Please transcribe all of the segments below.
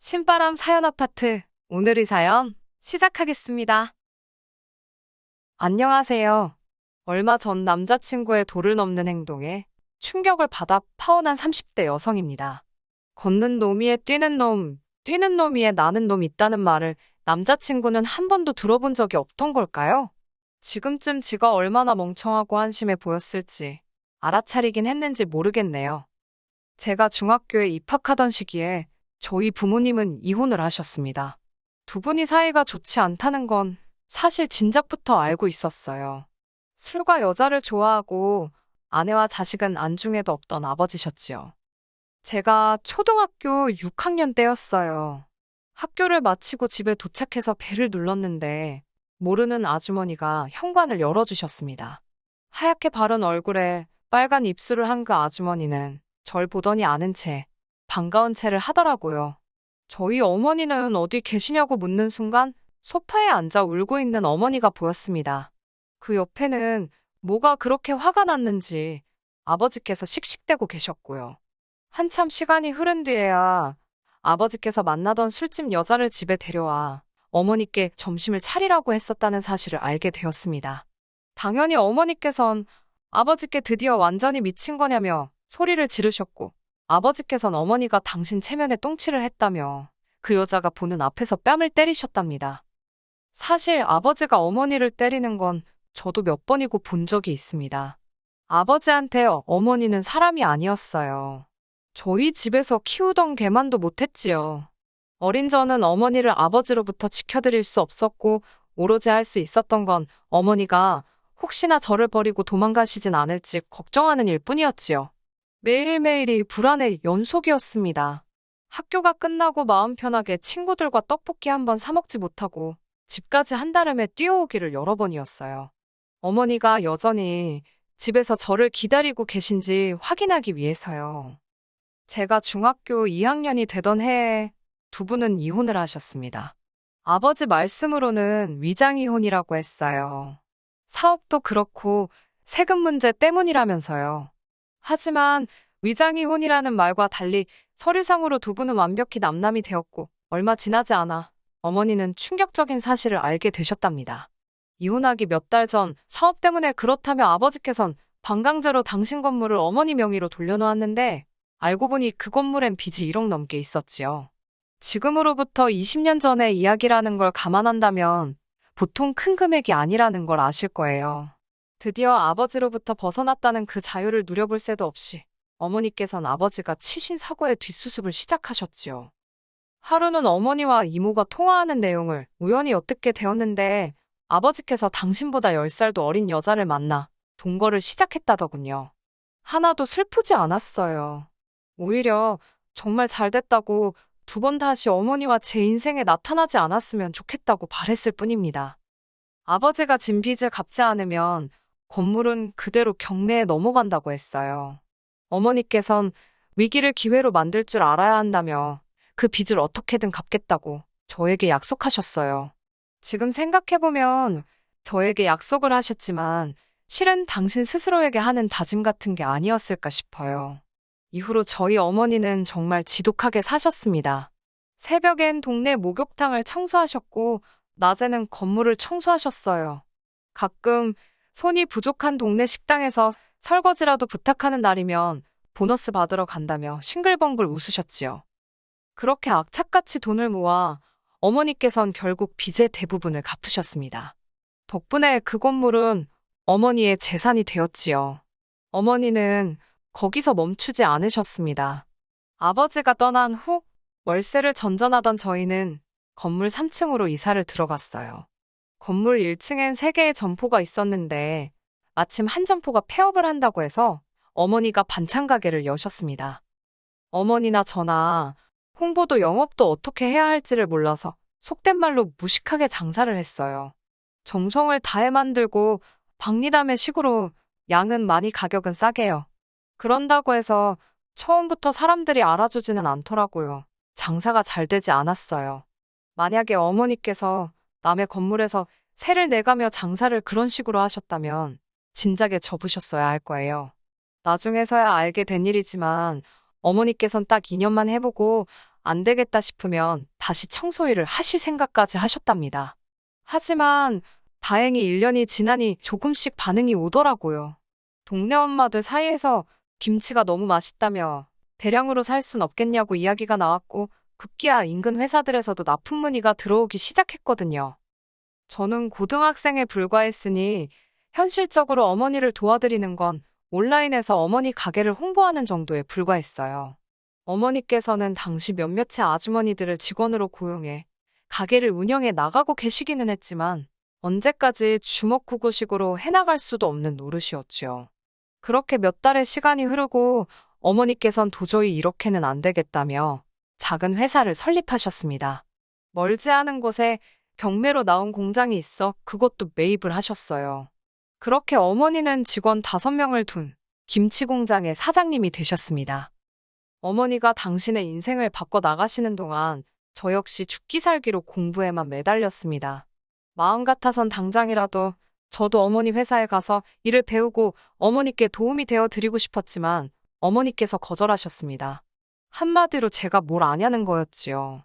신바람 사연 아파트. 오늘의 사연 시작하겠습니다. 안녕하세요. 얼마 전 남자친구의 도를 넘는 행동에 충격을 받아 파혼한 30대 여성입니다. 걷는 놈이에 뛰는 놈, 뛰는 놈이에 나는 놈 있다는 말을 남자친구는 한 번도 들어본 적이 없던 걸까요? 지금쯤 지가 얼마나 멍청하고 한심해 보였을지 알아차리긴 했는지 모르겠네요. 제가 중학교에 입학하던 시기에 저희 부모님은 이혼을 하셨습니다. 두 분이 사이가 좋지 않다는 건 사실 진작부터 알고 있었어요. 술과 여자를 좋아하고 아내와 자식은 안중에도 없던 아버지셨지요. 제가 초등학교 6학년 때였어요. 학교를 마치고 집에 도착해서 벨을 눌렀는데 모르는 아주머니가 현관을 열어주셨습니다. 하얗게 바른 얼굴에 빨간 입술을 한 그 아주머니는 절 보더니 아는 채 반가운 채를 하더라고요. 저희 어머니는 어디 계시냐고 묻는 순간 소파에 앉아 울고 있는 어머니가 보였습니다. 그 옆에는 뭐가 그렇게 화가 났는지 아버지께서 씩씩대고 계셨고요. 한참 시간이 흐른 뒤에야 아버지께서 만나던 술집 여자를 집에 데려와 어머니께 점심을 차리라고 했었다는 사실을 알게 되었습니다. 당연히 어머니께선 아버지께 드디어 완전히 미친 거냐며 소리를 지르셨고 아버지께선 어머니가 당신 체면에 똥칠을 했다며 그 여자가 보는 앞에서 뺨을 때리셨답니다. 사실 아버지가 어머니를 때리는 건 저도 몇 번이고 본 적이 있습니다. 아버지한테 어머니는 사람이 아니었어요. 저희 집에서 키우던 개만도 못했지요. 어린 저는 어머니를 아버지로부터 지켜드릴 수 없었고 오로지 할 수 있었던 건 어머니가 혹시나 저를 버리고 도망가시진 않을지 걱정하는 일뿐이었지요. 매일매일이 불안의 연속이었습니다. 학교가 끝나고 마음 편하게 친구들과 떡볶이 한 번 사 먹지 못하고 집까지 한달음에 뛰어오기를 여러 번이었어요. 어머니가 여전히 집에서 저를 기다리고 계신지 확인하기 위해서요. 제가 중학교 2학년이 되던 해에 두 분은 이혼을 하셨습니다. 아버지 말씀으로는 위장이혼이라고 했어요. 사업도 그렇고 세금 문제 때문이라면서요. 하지만 위장이혼이라는 말과 달리 서류상으로 두 분은 완벽히 남남이 되었고 얼마 지나지 않아 어머니는 충격적인 사실을 알게 되셨답니다. 이혼하기 몇 달 전 사업 때문에 그렇다며 아버지께선 반강제로 당신 건물을 어머니 명의로 돌려놓았는데 알고 보니 그 건물엔 빚이 1억 넘게 있었지요. 지금으로부터 20년 전의 이야기라는 걸 감안한다면 보통 큰 금액이 아니라는 걸 아실 거예요. 드디어 아버지로부터 벗어났다는 그 자유를 누려볼 새도 없이 어머니께선 아버지가 치신 사고의 뒷수습을 시작하셨지요. 하루는 어머니와 이모가 통화하는 내용을 우연히 엿듣게 되었는데 아버지께서 당신보다 10살도 어린 여자를 만나 동거를 시작했다더군요. 하나도 슬프지 않았어요. 오히려 정말 잘 됐다고 두 번 다시 어머니와 제 인생에 나타나지 않았으면 좋겠다고 바랬을 뿐입니다. 아버지가 진 빚을 갚지 않으면 건물은 그대로 경매에 넘어간다고 했어요. 어머니께선 위기를 기회로 만들 줄 알아야 한다며 그 빚을 어떻게든 갚겠다고 저에게 약속하셨어요. 지금 생각해보면 저에게 약속을 하셨지만 실은 당신 스스로에게 하는 다짐 같은 게 아니었을까 싶어요. 이후로 저희 어머니는 정말 지독하게 사셨습니다. 새벽엔 동네 목욕탕을 청소하셨고 낮에는 건물을 청소하셨어요. 가끔 손이 부족한 동네 식당에서 설거지라도 부탁하는 날이면 보너스 받으러 간다며 싱글벙글 웃으셨지요. 그렇게 악착같이 돈을 모아 어머니께선 결국 빚의 대부분을 갚으셨습니다. 덕분에 그 건물은 어머니의 재산이 되었지요. 어머니는 거기서 멈추지 않으셨습니다. 아버지가 떠난 후 월세를 전전하던 저희는 건물 3층으로 이사를 들어갔어요. 건물 1층엔 3개의 점포가 있었는데 마침 한 점포가 폐업을 한다고 해서 어머니가 반찬 가게를 여셨습니다. 어머니나 저나 홍보도 영업도 어떻게 해야 할지를 몰라서 속된 말로 무식하게 장사를 했어요. 정성을 다해 만들고 박리담의 식으로 양은 많이 가격은 싸게요. 그런다고 해서 처음부터 사람들이 알아주지는 않더라고요. 장사가 잘 되지 않았어요. 만약에 어머니께서 남의 건물에서 세를 내가며 장사를 그런 식으로 하셨다면 진작에 접으셨어야 할 거예요. 나중에서야 알게 된 일이지만 어머니께선 딱 2년만 해보고 안 되겠다 싶으면 다시 청소 일을 하실 생각까지 하셨답니다. 하지만 다행히 1년이 지나니 조금씩 반응이 오더라고요. 동네 엄마들 사이에서 김치가 너무 맛있다며 대량으로 살 순 없겠냐고 이야기가 나왔고 급기야 인근 회사들에서도 납품 문의가 들어오기 시작했거든요. 저는 고등학생에 불과했으니 현실적으로 어머니를 도와드리는 건 온라인에서 어머니 가게를 홍보하는 정도에 불과했어요. 어머니께서는 당시 몇몇의 아주머니들을 직원으로 고용해 가게를 운영해 나가고 계시기는 했지만 언제까지 주먹구구식으로 해나갈 수도 없는 노릇이었지요. 그렇게 몇 달의 시간이 흐르고 어머니께선 도저히 이렇게는 안 되겠다며 작은 회사를 설립하셨습니다. 멀지 않은 곳에 경매로 나온 공장이 있어 그것도 매입을 하셨어요. 그렇게 어머니는 직원 5명을 둔 김치 공장의 사장님이 되셨습니다. 어머니가 당신의 인생을 바꿔 나가시는 동안 저 역시 죽기 살기로 공부에만 매달렸습니다. 마음 같아선 당장이라도 저도 어머니 회사에 가서 일을 배우고 어머니께 도움이 되어 드리고 싶었지만 어머니께서 거절하셨습니다. 한마디로 제가 뭘 아냐는 거였지요.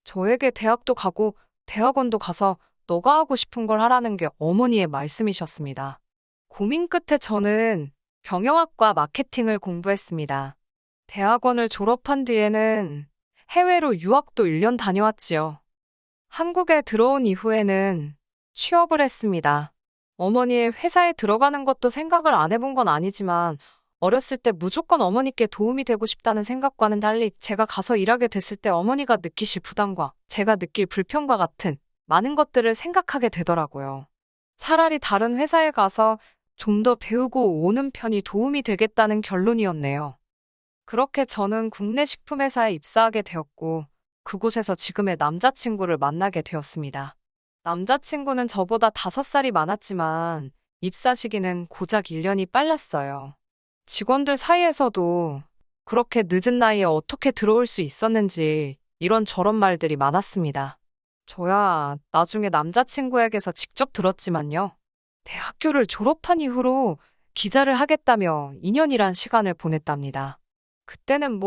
저에게 대학도 가고 대학원도 가서 너가 하고 싶은 걸 하라는 게 어머니의 말씀이셨습니다. 고민 끝에 저는 경영학과 마케팅을 공부했습니다. 대학원을 졸업한 뒤에는 해외로 유학도 1년 다녀왔지요. 한국에 들어온 이후에는 취업을 했습니다. 어머니의 회사에 들어가는 것도 생각을 안 해본 건 아니지만 어렸을 때 무조건 어머니께 도움이 되고 싶다는 생각과는 달리 제가 가서 일하게 됐을 때 어머니가 느끼실 부담과 제가 느낄 불편과 같은 많은 것들을 생각하게 되더라고요. 차라리 다른 회사에 가서 좀 더 배우고 오는 편이 도움이 되겠다는 결론이었네요. 그렇게 저는 국내 식품회사에 입사하게 되었고 그곳에서 지금의 남자친구를 만나게 되었습니다. 남자친구는 저보다 5살이 많았지만 입사 시기는 고작 1년이 빨랐어요. 직원들 사이에서도 그렇게 늦은 나이에 어떻게 들어올 수 있었는지 이런저런 말들이 많았습니다. 저야 나중에 남자친구에게서 직접 들었지만요. 대학교를 졸업한 이후로 기자를 하겠다며 2년이란 시간을 보냈답니다. 그때는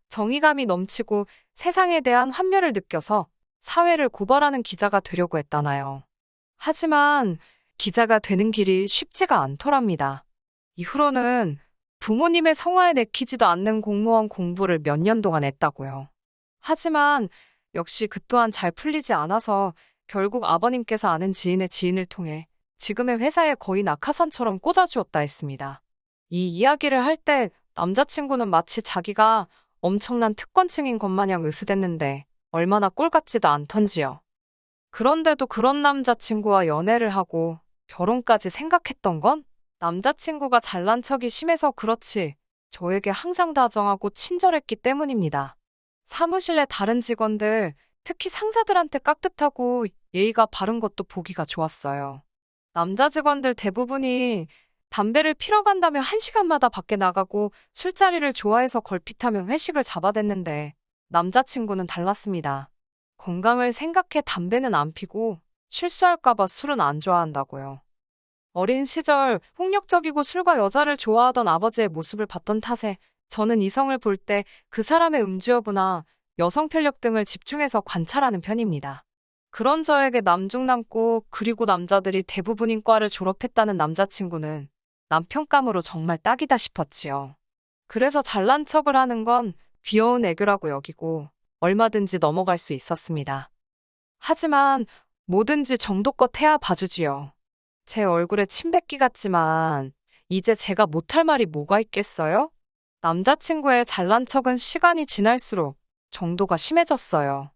정의감이 넘치고 세상에 대한 환멸을 느껴서 사회를 고발하는 기자가 되려고 했다나요. 하지만 기자가 되는 길이 쉽지가 않더랍니다. 이후로는 부모님의 성화에 내키지도 않는 공무원 공부를 몇 년 동안 했다고요. 하지만 역시 그 또한 잘 풀리지 않아서 결국 아버님께서 아는 지인의 지인을 통해 지금의 회사에 거의 낙하산처럼 꽂아주었다 했습니다. 이 이야기를 할 때 남자친구는 마치 자기가 엄청난 특권층인 것 마냥 으스댔는데 얼마나 꼴 같지도 않던지요. 그런데도 그런 남자친구와 연애를 하고 결혼까지 생각했던 건 남자친구가 잘난 척이 심해서 그렇지 저에게 항상 다정하고 친절했기 때문입니다. 사무실 내 다른 직원들, 특히 상사들한테 깍듯하고 예의가 바른 것도 보기가 좋았어요. 남자 직원들 대부분이 담배를 피러 간다며 1시간마다 밖에 나가고 술자리를 좋아해서 걸핏하면 회식을 잡아댔는데 남자친구는 달랐습니다. 건강을 생각해 담배는 안 피고 실수할까봐 술은 안 좋아한다고요. 어린 시절 폭력적이고 술과 여자를 좋아하던 아버지의 모습을 봤던 탓에 저는 이성을 볼 때 그 사람의 음주 여부나 여성 편력 등을 집중해서 관찰하는 편입니다. 그런 저에게 남중남고 그리고 남자들이 대부분인 과를 졸업했다는 남자친구는 남편감으로 정말 딱이다 싶었지요. 그래서 잘난 척을 하는 건 귀여운 애교라고 여기고 얼마든지 넘어갈 수 있었습니다. 하지만 뭐든지 정도껏 해야 봐주지요. 제 얼굴에 침 뱉기 같지만 이제 제가 못할 말이 뭐가 있겠어요? 남자친구의 잘난 척은 시간이 지날수록 정도가 심해졌어요.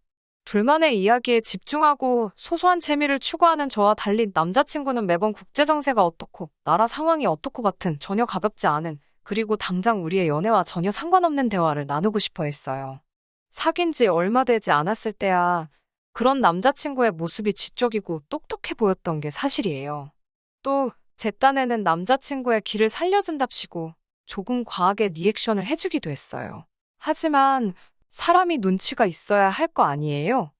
둘만의 이야기에 집중하고 소소한 재미를 추구하는 저와 달리 남자친구는 매번 국제정세가 어떻고 나라 상황이 어떻고 같은 전혀 가볍지 않은 그리고 당장 우리의 연애와 전혀 상관없는 대화를 나누고 싶어 했어요. 사귄 지 얼마 되지 않았을 때야 그런 남자친구의 모습이 지적이고 똑똑해 보였던 게 사실이에요. 또 제 딴에는 남자친구의 길을 살려준답시고 조금 과하게 리액션을 해주기도 했어요. 하지만 사람이 눈치가 있어야 할 거 아니에요?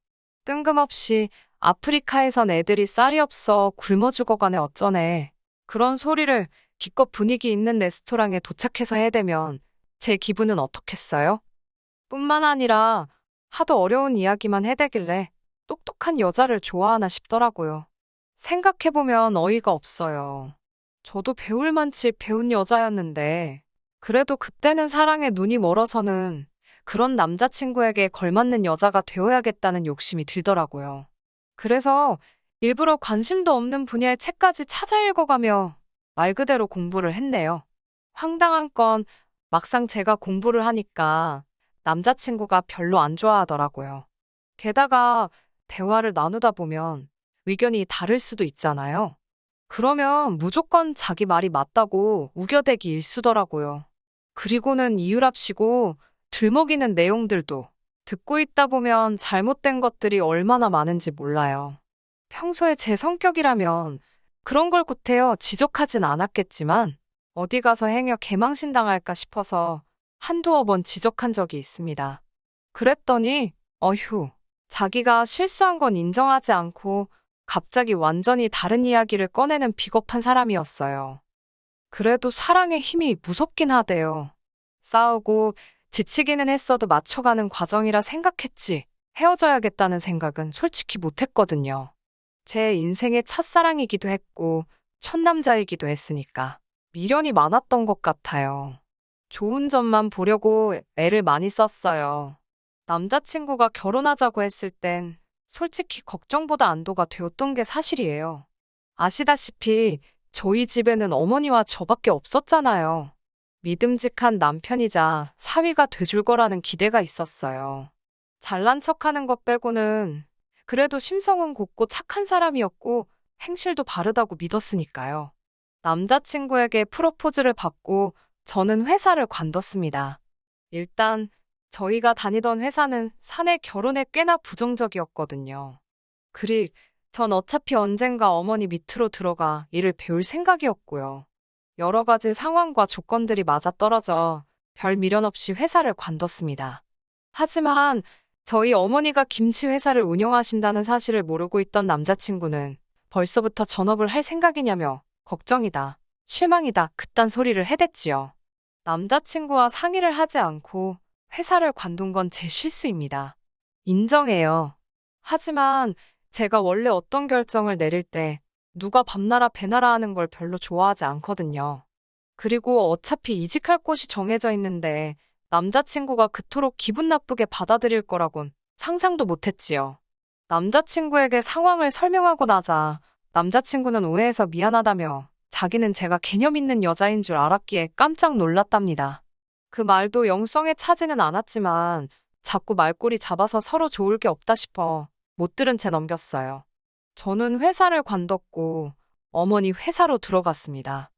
뜬금없이 아프리카에선 애들이 쌀이 없어 굶어 죽어가네 어쩌네. 그런 소리를 기껏 분위기 있는 레스토랑에 도착해서 해대면 제 기분은 어떻겠어요? 뿐만 아니라 하도 어려운 이야기만 해대길래 똑똑한 여자를 좋아하나 싶더라고요. 생각해보면 어이가 없어요. 저도 배울 만치 배운 여자였는데, 그래도 그때는 사랑에 눈이 멀어서는 그런 남자친구에게 걸맞는 여자가 되어야겠다는 욕심이 들더라고요. 그래서 일부러 관심도 없는 분야의 책까지 찾아 읽어가며 말 그대로 공부를 했네요. 황당한 건 막상 제가 공부를 하니까 남자친구가 별로 안 좋아하더라고요. 게다가 대화를 나누다 보면 의견이 다를 수도 있잖아요. 그러면 무조건 자기 말이 맞다고 우겨대기 일쑤더라고요. 그리고는 이유랍시고 들먹이는 내용들도 듣고 있다 보면 잘못된 것들이 얼마나 많은지 몰라요. 평소에 제 성격이라면 그런 걸 구태여 지적하진 않았겠지만 어디 가서 행여 개망신당할까 싶어서 한두어 번 지적한 적이 있습니다. 그랬더니 어휴, 자기가 실수한 건 인정하지 않고 갑자기 완전히 다른 이야기를 꺼내는 비겁한 사람이었어요. 그래도 사랑의 힘이 무섭긴 하대요. 싸우고 지치기는 했어도 맞춰가는 과정이라 생각했지 헤어져야겠다는 생각은 솔직히 못했거든요. 제 인생의 첫사랑이기도 했고 첫 남자이기도 했으니까 미련이 많았던 것 같아요. 좋은 점만 보려고 애를 많이 썼어요. 남자친구가 결혼하자고 했을 땐 솔직히 걱정보다 안도가 되었던 게 사실이에요. 아시다시피 저희 집에는 어머니와 저밖에 없었잖아요. 믿음직한 남편이자 사위가 돼줄 거라는 기대가 있었어요. 잘난 척하는 것 빼고는 그래도 심성은 곱고 착한 사람이었고 행실도 바르다고 믿었으니까요. 남자친구에게 프로포즈를 받고 저는 회사를 관뒀습니다. 일단 저희가 다니던 회사는 사내 결혼에 꽤나 부정적이었거든요. 그리 전 어차피 언젠가 어머니 밑으로 들어가 일을 배울 생각이었고요. 여러 가지 상황과 조건들이 맞아떨어져 별 미련 없이 회사를 관뒀습니다. 하지만 저희 어머니가 김치 회사를 운영하신다는 사실을 모르고 있던 남자친구는 벌써부터 전업을 할 생각이냐며 걱정이다, 실망이다, 그딴 소리를 해댔지요. 남자친구와 상의를 하지 않고 회사를 관둔 건 제 실수입니다. 인정해요. 하지만 제가 원래 어떤 결정을 내릴 때 누가 밤나라 배나라 하는 걸 별로 좋아하지 않거든요. 그리고 어차피 이직할 곳이 정해져 있는데 남자친구가 그토록 기분 나쁘게 받아들일 거라곤 상상도 못했지요. 남자친구에게 상황을 설명하고 나자 남자친구는 오해해서 미안하다며 자기는 제가 개념 있는 여자인 줄 알았기에 깜짝 놀랐답니다. 그 말도 영성에 차지는 않았지만 자꾸 말꼬리 잡아서 서로 좋을 게 없다 싶어 못 들은 채 넘겼어요. 저는 회사를 관뒀고 어머니 회사로 들어갔습니다.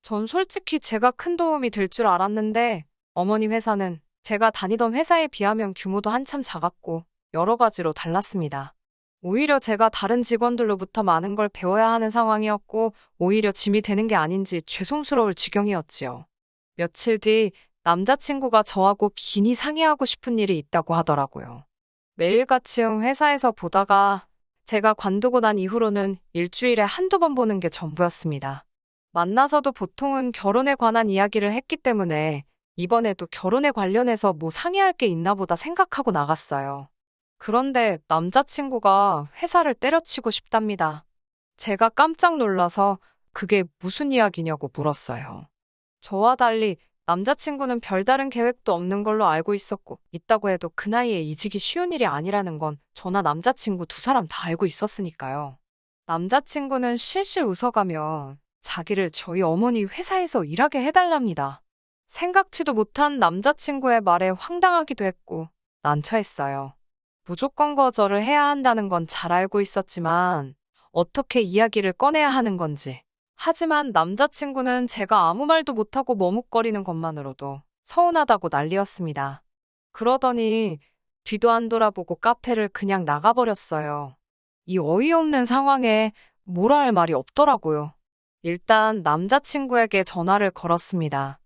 전 솔직히 제가 큰 도움이 될 줄 알았는데 어머니 회사는 제가 다니던 회사에 비하면 규모도 한참 작았고 여러 가지로 달랐습니다. 오히려 제가 다른 직원들로부터 많은 걸 배워야 하는 상황이었고 오히려 짐이 되는 게 아닌지 죄송스러울 지경이었지요. 며칠 뒤 남자친구가 저하고 긴히 상의하고 싶은 일이 있다고 하더라고요. 매일같이 회사에서 보다가 제가 관두고 난 이후로는 일주일에 한두 번 보는 게 전부였습니다. 만나서도 보통은 결혼에 관한 이야기를 했기 때문에 이번에도 결혼에 관련해서 뭐 상의할 게 있나 보다 생각하고 나갔어요. 그런데 남자친구가 회사를 때려치고 싶답니다. 제가 깜짝 놀라서 그게 무슨 이야기냐고 물었어요. 저와 달리 남자친구는 별다른 계획도 없는 걸로 알고 있었고 있다고 해도 그 나이에 이직이 쉬운 일이 아니라는 건 저나 남자친구 두 사람 다 알고 있었으니까요. 남자친구는 실실 웃어가며 자기를 저희 어머니 회사에서 일하게 해달랍니다. 생각지도 못한 남자친구의 말에 황당하기도 했고 난처했어요. 무조건 거절을 해야 한다는 건 잘 알고 있었지만 어떻게 이야기를 꺼내야 하는 건지. 하지만 남자친구는 제가 아무 말도 못하고 머뭇거리는 것만으로도 서운하다고 난리였습니다. 그러더니 뒤도 안 돌아보고 카페를 그냥 나가버렸어요. 이 어이없는 상황에 뭐라 할 말이 없더라고요. 일단 남자친구에게 전화를 걸었습니다.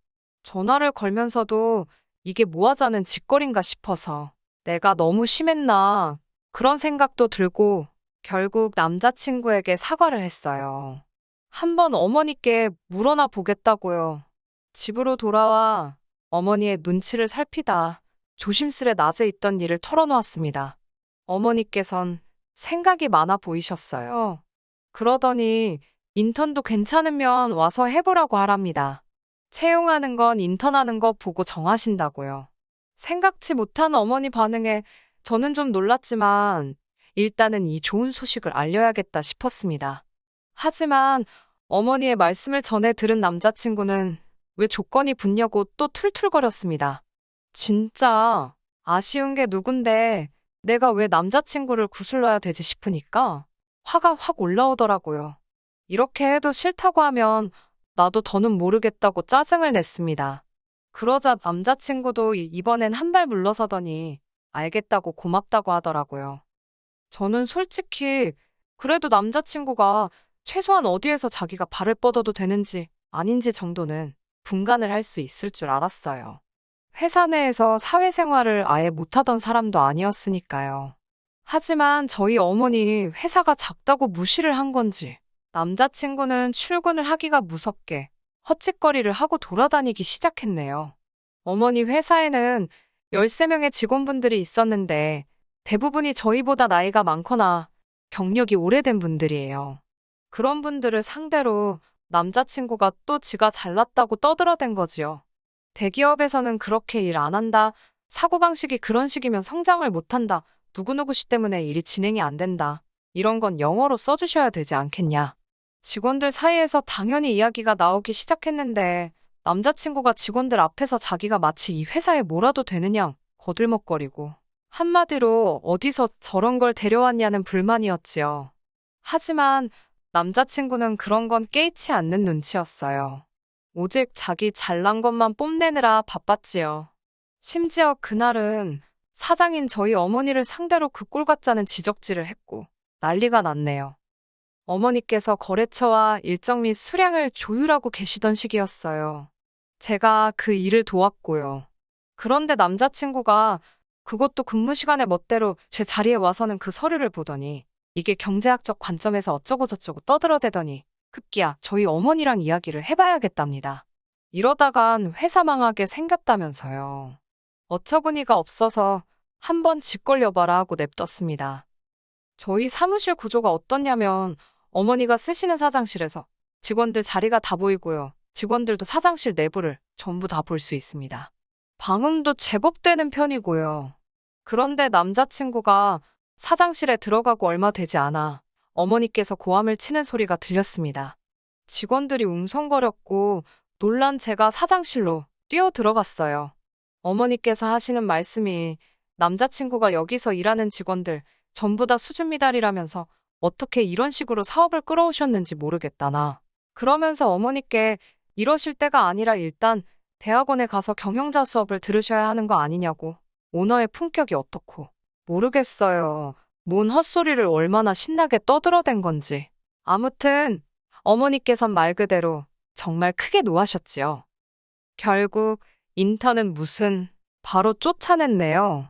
전화를 걸면서도 이게 뭐 하자는 짓거리인가 싶어서 내가 너무 심했나 그런 생각도 들고 결국 남자친구에게 사과를 했어요. 한번 어머니께 물어나 보겠다고요. 집으로 돌아와 어머니의 눈치를 살피다 조심스레 낮에 있던 일을 털어놓았습니다. 어머니께선 생각이 많아 보이셨어요. 그러더니 인턴도 괜찮으면 와서 해보라고 하랍니다. 채용하는 건 인턴하는 거 보고 정하신다고요. 생각지 못한 어머니 반응에 저는 좀 놀랐지만 일단은 이 좋은 소식을 알려야겠다 싶었습니다. 하지만 어머니의 말씀을 전해 들은 남자친구는 왜 조건이 붙냐고 또 툴툴거렸습니다. 진짜 아쉬운 게 누군데 내가 왜 남자친구를 구슬러야 되지 싶으니까 화가 확 올라오더라고요. 이렇게 해도 싫다고 하면 나도 더는 모르겠다고 짜증을 냈습니다. 그러자 남자친구도 이번엔 한 발 물러서더니 알겠다고 고맙다고 하더라고요. 저는 솔직히 그래도 남자친구가 최소한 어디에서 자기가 발을 뻗어도 되는지 아닌지 정도는 분간을 할 수 있을 줄 알았어요. 회사 내에서 사회생활을 아예 못하던 사람도 아니었으니까요. 하지만 저희 어머니 회사가 작다고 무시를 한 건지 남자친구는 출근을 하기가 무섭게 헛짓거리를 하고 돌아다니기 시작했네요. 어머니 회사에는 13명의 직원분들이 있었는데 대부분이 저희보다 나이가 많거나 경력이 오래된 분들이에요. 그런 분들을 상대로 남자친구가 또 지가 잘났다고 떠들어댄 거지요. 대기업에서는 그렇게 일 안 한다. 사고방식이 그런 식이면 성장을 못 한다. 누구누구 씨 때문에 일이 진행이 안 된다. 이런 건 영어로 써주셔야 되지 않겠냐. 직원들 사이에서 당연히 이야기가 나오기 시작했는데 남자친구가 직원들 앞에서 자기가 마치 이 회사에 몰아도 되느냐 거들먹거리고 한마디로 어디서 저런 걸 데려왔냐는 불만이었지요. 하지만 남자친구는 그런 건 깨이치 않는 눈치였어요. 오직 자기 잘난 것만 뽐내느라 바빴지요. 심지어 그날은 사장인 저희 어머니를 상대로 그 꼴 같자는 지적질을 했고 난리가 났네요. 어머니께서 거래처와 일정 및 수량을 조율하고 계시던 시기였어요. 제가 그 일을 도왔고요. 그런데 남자친구가 그것도 근무 시간에 멋대로 제 자리에 와서는 그 서류를 보더니 이게 경제학적 관점에서 어쩌고저쩌고 떠들어대더니 급기야 저희 어머니랑 이야기를 해봐야겠답니다. 이러다간 회사 망하게 생겼다면서요. 어처구니가 없어서 한번 집 걸려봐라 하고 냅뒀습니다. 저희 사무실 구조가 어떻냐면 어머니가 쓰시는 사장실에서 직원들 자리가 다 보이고요. 직원들도 사장실 내부를 전부 다 볼 수 있습니다. 방음도 제법 되는 편이고요. 그런데 남자친구가 사장실에 들어가고 얼마 되지 않아 어머니께서 고함을 치는 소리가 들렸습니다. 직원들이 웅성거렸고 놀란 제가 사장실로 뛰어 들어갔어요. 어머니께서 하시는 말씀이 남자친구가 여기서 일하는 직원들 전부 다 수준 미달이라면서 어떻게 이런 식으로 사업을 끌어오셨는지 모르겠다나. 그러면서 어머니께 이러실 때가 아니라 일단 대학원에 가서 경영자 수업을 들으셔야 하는 거 아니냐고. 오너의 품격이 어떻고. 모르겠어요. 뭔 헛소리를 얼마나 신나게 떠들어댄 건지. 아무튼 어머니께선 말 그대로 정말 크게 노하셨지요. 결국 인턴은 바로 쫓아냈네요.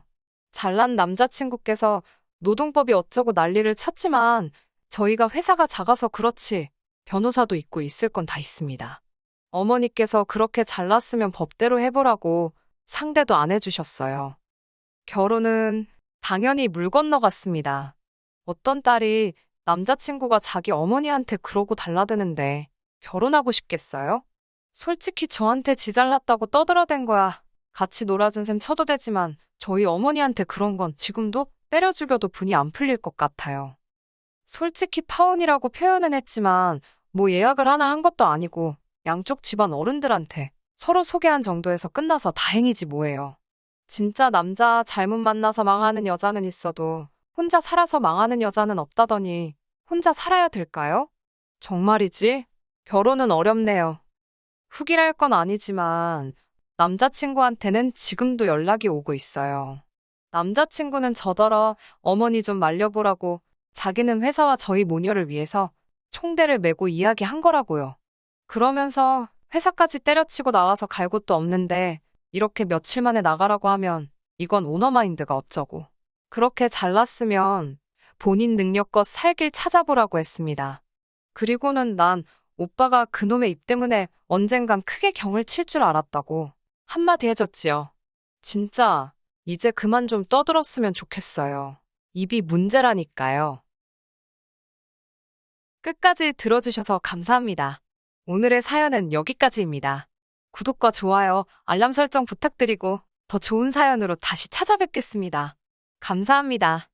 잘난 남자친구께서 노동법이 어쩌고 난리를 쳤지만 저희가 회사가 작아서 그렇지 변호사도 있고 있을 건 다 있습니다. 어머니께서 그렇게 잘났으면 법대로 해보라고 상대도 안 해주셨어요. 결혼은 당연히 물 건너갔습니다. 어떤 딸이 남자친구가 자기 어머니한테 그러고 달라드는데 결혼하고 싶겠어요? 솔직히 저한테 지 잘났다고 떠들어댄 거야. 같이 놀아준 셈 쳐도 되지만 저희 어머니한테 그런 건 지금도 때려 죽여도 분이 안 풀릴 것 같아요. 솔직히 파혼이라고 표현은 했지만 뭐 예약을 하나 한 것도 아니고 양쪽 집안 어른들한테 서로 소개한 정도에서 끝나서 다행이지 뭐예요. 진짜 남자 잘못 만나서 망하는 여자는 있어도 혼자 살아서 망하는 여자는 없다더니 혼자 살아야 될까요? 정말이지? 결혼은 어렵네요. 훅이랄 건 아니지만 남자친구한테는 지금도 연락이 오고 있어요. 남자친구는 저더러 어머니 좀 말려보라고 자기는 회사와 저희 모녀를 위해서 총대를 메고 이야기한 거라고요. 그러면서 회사까지 때려치고 나와서 갈 곳도 없는데 이렇게 며칠 만에 나가라고 하면 이건 오너마인드가 어쩌고. 그렇게 잘났으면 본인 능력껏 살 길 찾아보라고 했습니다. 그리고는 난 오빠가 그놈의 입 때문에 언젠간 크게 경을 칠 줄 알았다고 한마디 해줬지요. 진짜 이제 그만 좀 떠들었으면 좋겠어요. 입이 문제라니까요. 끝까지 들어주셔서 감사합니다. 오늘의 사연은 여기까지입니다. 구독과 좋아요, 알람 설정 부탁드리고 더 좋은 사연으로 다시 찾아뵙겠습니다. 감사합니다.